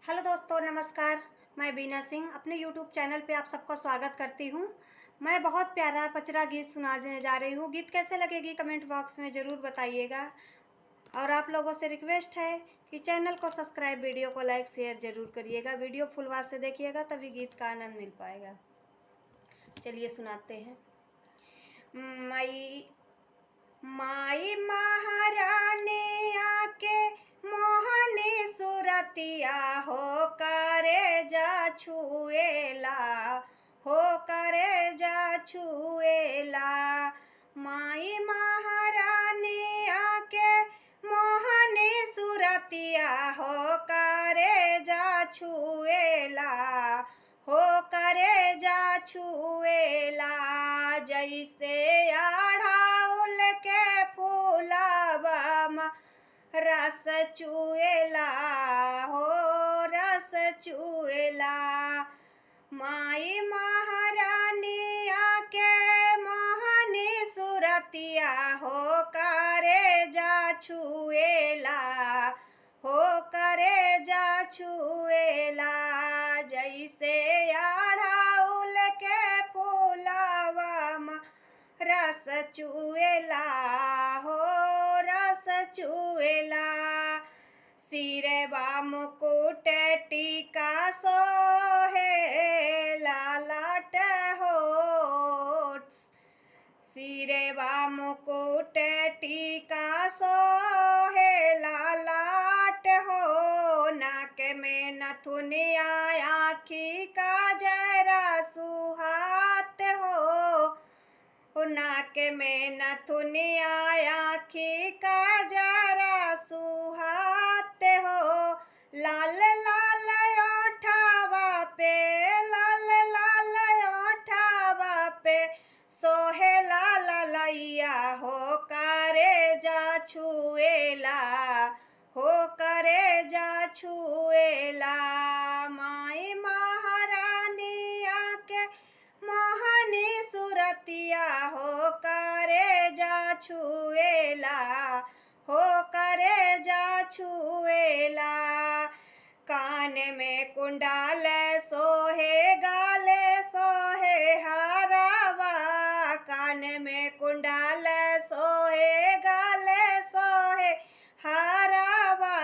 Hello दोस्तों, नमस्कार। मैं बीना सिंह अपने यूट्यूब चैनल पे आप सबका स्वागत करती हूँ। मैं बहुत प्यारा पचरा गीत सुनाने जा रही हूँ। गीत कैसे लगेगी कमेंट बॉक्स में ज़रूर बताइएगा। और आप लोगों से रिक्वेस्ट है कि चैनल को सब्सक्राइब, वीडियो को लाइक शेयर ज़रूर करिएगा। वीडियो फुल आवाज़ से देखिएगा तभी गीत का आनंद मिल पाएगा। चलिए सुनाते हैं। माई माई महारानी आके मोहनी सुरतिया हो करे जा छुएला, हो करे जा छुएला। माई महारानी आके मोहनी सुरतिया हो करे जा छुएला, हो करे जा छुएला। जैसे अढ़ाउल के फूलवा रस चुएला, हो रस चुएला। माई महारानी आके मोहनी सुरतिया हो करे जा छुएला, हो करे जा छुएला। जैसे अढ़ाउल के फूलवा रस चुएला, हो रस चुएला। सिरवा मुकुट टीका सोहे लालाट होठ, सिरवा मुकुट टीका सोहे लालाट हो। नाक में नथुनिया आँखी का जरा सुहात हो, नाक में नथुनिया आँखी का जरा सुहात हो। लाल लाल ओठवा पे, लाल लाल ओठवा पे सोहे लाल लैया हो करे जा छुएला, हो करे जा छुएला। माई महारानी आके मोहनी सुरतिया हो करे जा छुएला, हो करे जा छुएला। कान में कुंडाल सोहे गाले सोहे हारावा, कान में कुंडाल सोहे गाले सोहे हारावा।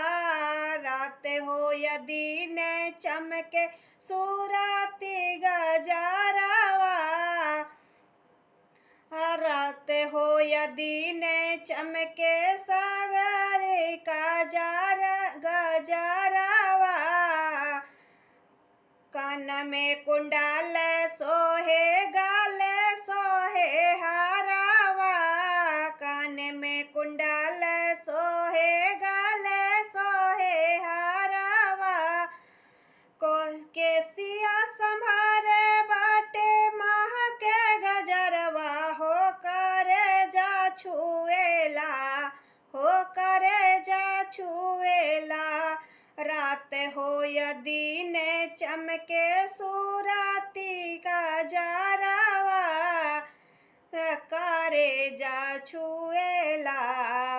रात हो या दिन चमके सूरती गजरावा, रात हो या दिन चमके सागर का गजरावा। कान में कुंडाल सोहे गाले सोहे हारावा, कान में कुंडाल सोहे गाले सोहे हारावा। केसिया संभारे बाटे माह के गजरवा हो करे जा छुएला, हो करे जा छुएला। रात हो या दिन चमके सूरती का जरावा, करे जा छुएला,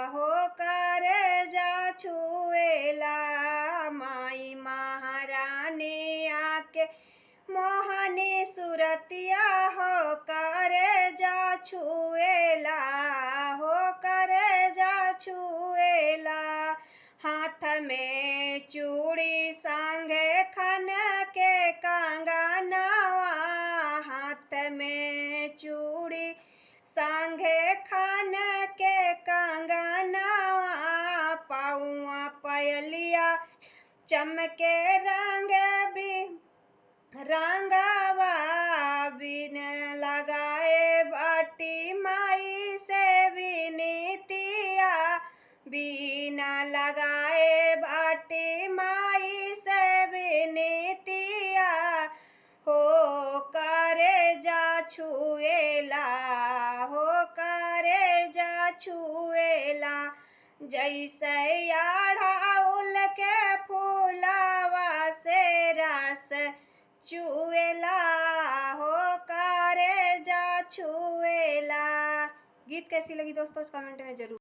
हो करे जा छुएला। माई महारानी आके मोहनी सुरतिया हो करे जा छुएला, हो करे जा छुएला। हाथ में चूड़ी संगे खन के कंगनवा, हाथ में चूड़ी संगे खन के कंगनवा। पाउआ पयलिया चमके रंग भी रंगावा, बिन लगाए बाटी माई से विनीतिया, बिना लगाए बाटी माई से विनीतिया। हो करे जा छुएला, हो करे जा छुएला। जैसे अढ़ाउल के फूलवा से रस चुएला, हो करे जा छुएला। गीत कैसी लगी दोस्तों कमेंट में जरूर